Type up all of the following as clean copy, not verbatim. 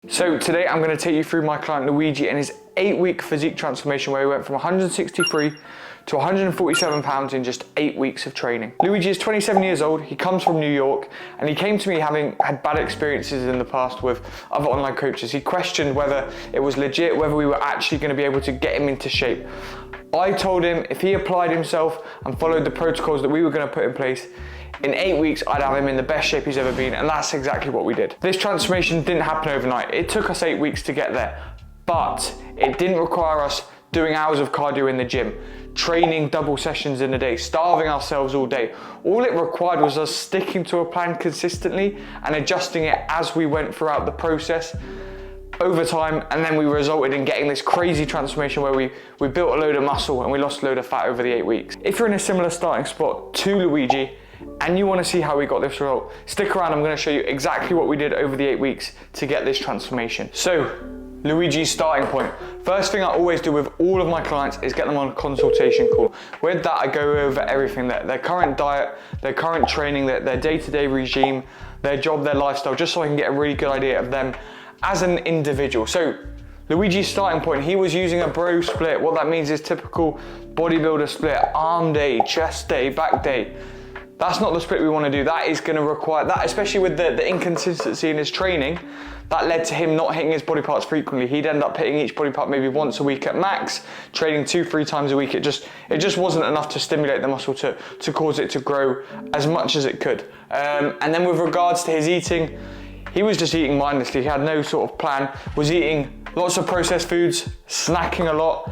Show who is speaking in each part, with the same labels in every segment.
Speaker 1: So today I'm going to take you through my client Luigi and his 8-week physique transformation where he went from 163 to 147 pounds in just 8 weeks of training. Luigi is 27 years old, he comes from New York, and he came to me having had bad experiences in the past with other online coaches. He questioned whether it was legit, whether we were actually going to be able to get him into shape. I told him if he applied himself and followed the protocols that we were going to put in place, in 8 weeks, I'd have him in the best shape he's ever been, and that's exactly what we did. This transformation didn't happen overnight. It took us 8 weeks to get there, but it didn't require us doing hours of cardio in the gym, training double sessions in a day, starving ourselves all day. All it required was us sticking to a plan consistently and adjusting it as we went throughout the process over time, and then we resulted in getting this crazy transformation where we built a load of muscle and we lost a load of fat over the 8 weeks. If you're in a similar starting spot to Luigi and you want to see how we got this result, stick around. I'm going to show you exactly what we did over the 8 weeks to get this transformation. So, Luigi's starting point. First thing I always do with all of my clients is get them on a consultation call. With that, I go over everything, their current diet, their current training, their day-to-day regime, their job, their lifestyle, just so I can get a really good idea of them as an individual. So, Luigi's starting point, he was using a bro split. What that means is typical bodybuilder split, arm day, chest day, back day. That's not the split we want to do. That is going to require that, especially with the inconsistency in his training, that led to him not hitting his body parts frequently. He'd end up hitting each body part maybe once a week at max, training 2-3 times a week. It just wasn't enough to stimulate the muscle to cause it to grow as much as it could. And then with regards to his eating, he was just eating mindlessly. He had no sort of plan, was eating lots of processed foods, snacking a lot,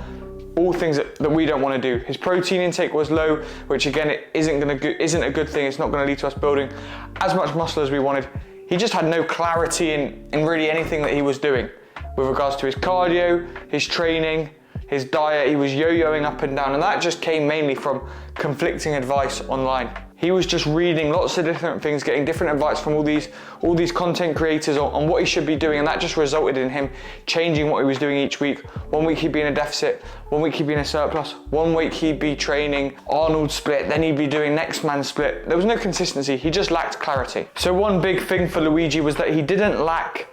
Speaker 1: all things that we don't want to do. His protein intake was low, which again, it isn't a good thing. It's not going to lead to us building as much muscle as we wanted. He just had no clarity in really anything that he was doing with regards to his cardio, his training, his diet. He was yo-yoing up and down, and that just came mainly from conflicting advice online. He was just reading lots of different things, getting different advice from all these content creators on what he should be doing, and that just resulted in him changing what he was doing each week. 1 week he'd be in a deficit, 1 week he'd be in a surplus, 1 week he'd be training Arnold split, then he'd be doing next man split. There was no consistency, he just lacked clarity. So one big thing for Luigi was that he didn't lack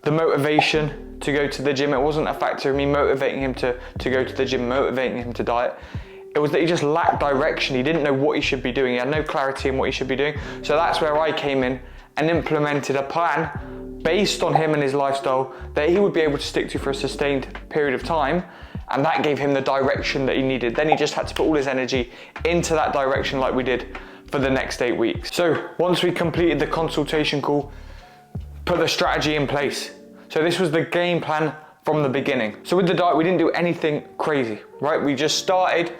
Speaker 1: the motivation to go to the gym. It wasn't a factor of me motivating him to go to the gym, motivating him to diet. It was that he just lacked direction. He didn't know what he should be doing. He had no clarity in what he should be doing. So that's where I came in and implemented a plan based on him and his lifestyle that he would be able to stick to for a sustained period of time. And that gave him the direction that he needed. Then he just had to put all his energy into that direction like we did for the next 8 weeks. So once we completed the consultation call, put the strategy in place. So this was the game plan from the beginning. So with the diet, we didn't do anything crazy, right? We just started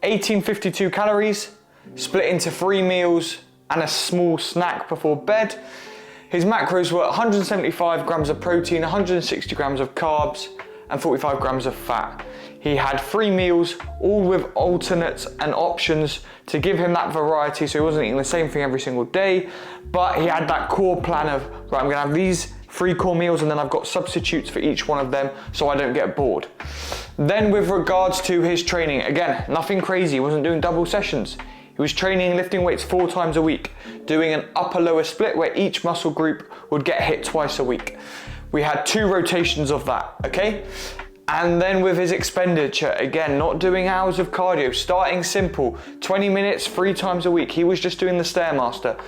Speaker 1: 1852 calories, split into 3 meals and a small snack before bed. His macros were 175 grams of protein, 160 grams of carbs, and 45 grams of fat. He had 3 meals, all with alternates and options to give him that variety, so he wasn't eating the same thing every single day, but he had that core plan of, right, I'm gonna have these 3 core meals and then I've got substitutes for each one of them so I don't get bored. Then with regards to his training, again, nothing crazy. He wasn't doing double sessions. He was training and lifting weights 4 times a week, doing an upper-lower split where each muscle group would get hit twice a week. We had 2 rotations of that, okay? And then with his expenditure, again, not doing hours of cardio, starting simple, 20 minutes, 3 times a week. He was just doing the Stairmaster.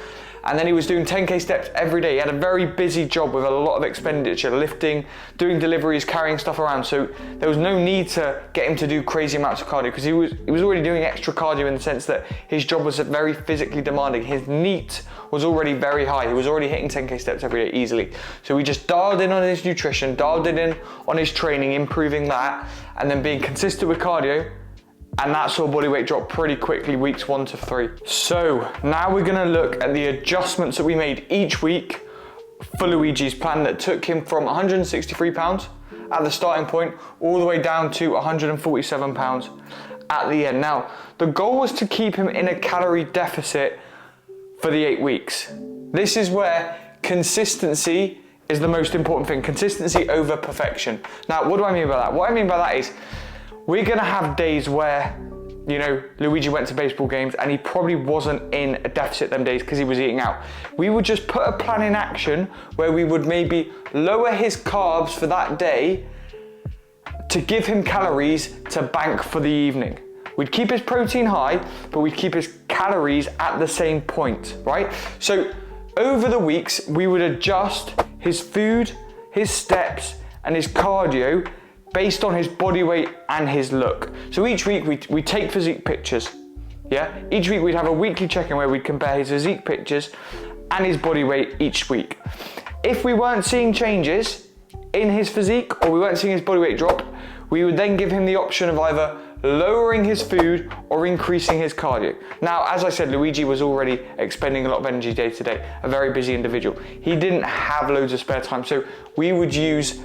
Speaker 1: And then he was doing 10K steps every day. He had a very busy job with a lot of expenditure, lifting, doing deliveries, carrying stuff around. So there was no need to get him to do crazy amounts of cardio because he was already doing extra cardio in the sense that his job was very physically demanding. His NEAT was already very high. He was already hitting 10K steps every day easily. So we just dialed in on his nutrition, dialed it in on his training, improving that, and then being consistent with cardio. And that saw body weight drop pretty quickly, weeks 1 to 3. So now we're gonna look at the adjustments that we made each week for Luigi's plan that took him from 163 pounds at the starting point all the way down to 147 pounds at the end. Now, the goal was to keep him in a calorie deficit for the 8 weeks. This is where consistency is the most important thing. Consistency over perfection. Now, what do I mean by that? What I mean by that is we're gonna have days where you know, Luigi went to baseball games and he probably wasn't in a deficit them days because he was eating out. We would just put a plan in action where we would maybe lower his carbs for that day to give him calories to bank for the evening. We'd keep his protein high, but we'd keep his calories at the same point, right? So over the weeks, we would adjust his food, his steps, and his cardio based on his body weight and his look. So each week we take physique pictures, yeah? Each week we'd have a weekly check-in where we'd compare his physique pictures and his body weight each week. If we weren't seeing changes in his physique or we weren't seeing his body weight drop, we would then give him the option of either lowering his food or increasing his cardio. Now, as I said, Luigi was already expending a lot of energy day to day, a very busy individual. He didn't have loads of spare time, so we would use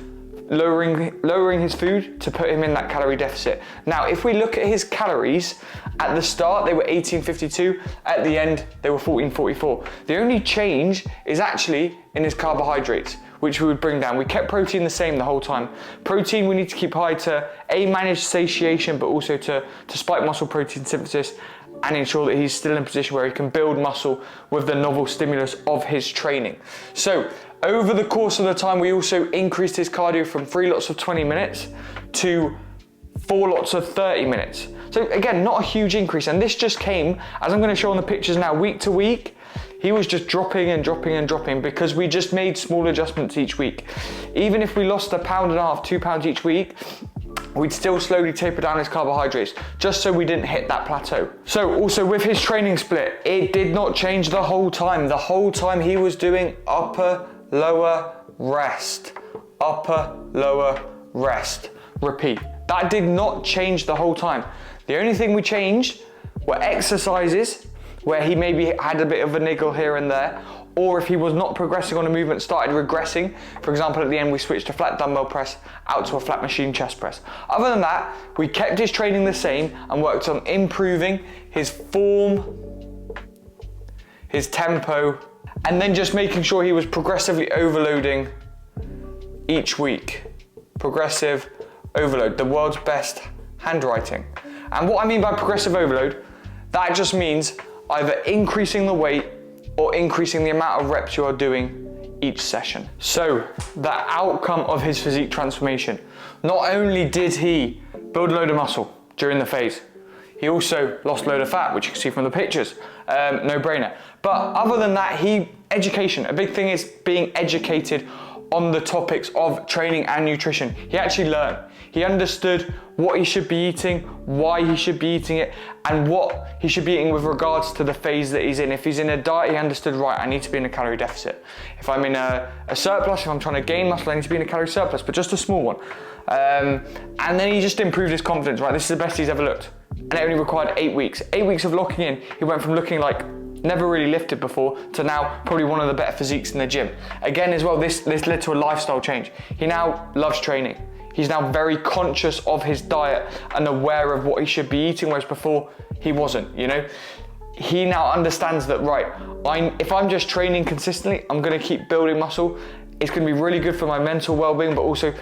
Speaker 1: lowering his food to put him in that calorie deficit. Now, if we look at his calories, at the start they were 1852, at the end they were 1444. The only change is actually in his carbohydrates, which we would bring down. We kept protein the same the whole time. Protein we need to keep high to manage satiation, but also to spike muscle protein synthesis and ensure that he's still in a position where he can build muscle with the novel stimulus of his training. So over the course of the time, we also increased his cardio from 3 lots of 20 minutes to 4 lots of 30 minutes. So again, not a huge increase. And this just came, as I'm gonna show on the pictures now, week to week, he was just dropping and dropping and dropping because we just made small adjustments each week. Even if we lost 1.5 pounds, 2 pounds each week, we'd still slowly taper down his carbohydrates just so we didn't hit that plateau. So also with his training split, it did not change the whole time. The whole time he was doing upper, lower, rest, upper, lower, rest, repeat. That did not change the whole time. The only thing we changed were exercises where he maybe had a bit of a niggle here and there, or if he was not progressing on a movement, started regressing. For example, at the end, we switched to flat dumbbell press out to a flat machine chest press. Other than that, we kept his training the same and worked on improving his form, his tempo, and then just making sure he was progressively overloading each week. Progressive overload, the world's best handwriting. And what I mean by progressive overload, that just means either increasing the weight or increasing the amount of reps you are doing each session. So the outcome of his physique transformation, not only did he build a load of muscle during the phase, he also lost a load of fat, which you can see from the pictures, no brainer. But other than that, education, a big thing is being educated on the topics of training and nutrition. He actually learned. He understood what he should be eating, why he should be eating it, and what he should be eating with regards to the phase that he's in. If he's in a diet, he understood, right, I need to be in a calorie deficit. If I'm in a surplus, if I'm trying to gain muscle, I need to be in a calorie surplus, but just a small one. And then he just improved his confidence, right? This is the best he's ever looked. And it only required 8 weeks. 8 weeks of locking in, he went from looking like never really lifted before to now probably one of the better physiques in the gym. Again, as well, this led to a lifestyle change. He now loves training. He's now very conscious of his diet and aware of what he should be eating, whereas before he wasn't, you know? He now understands that, right, if I'm just training consistently, I'm gonna keep building muscle. It's gonna be really good for my mental well-being, but also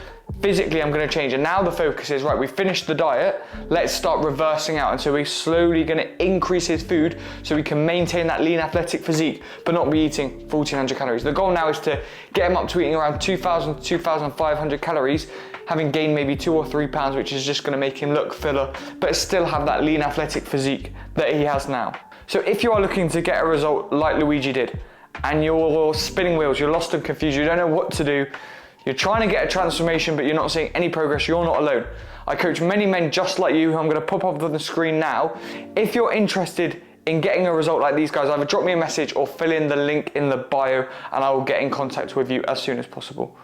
Speaker 1: physically I'm gonna change. And now the focus is, right, we finished the diet, let's start reversing out. And so we're slowly gonna increase his food so we can maintain that lean athletic physique, but not be eating 1,400 calories. The goal now is to get him up to eating around 2,000 to 2,500 calories, having gained maybe 2 or 3 pounds, which is just gonna make him look fuller, but still have that lean athletic physique that he has now. So if you are looking to get a result like Luigi did, and you're spinning wheels, you're lost and confused, you don't know what to do, you're trying to get a transformation but you're not seeing any progress, you're not alone. I coach many men just like you who I'm going to pop up on the screen now. If you're interested in getting a result like these guys, either drop me a message or fill in the link in the bio and I will get in contact with you as soon as possible.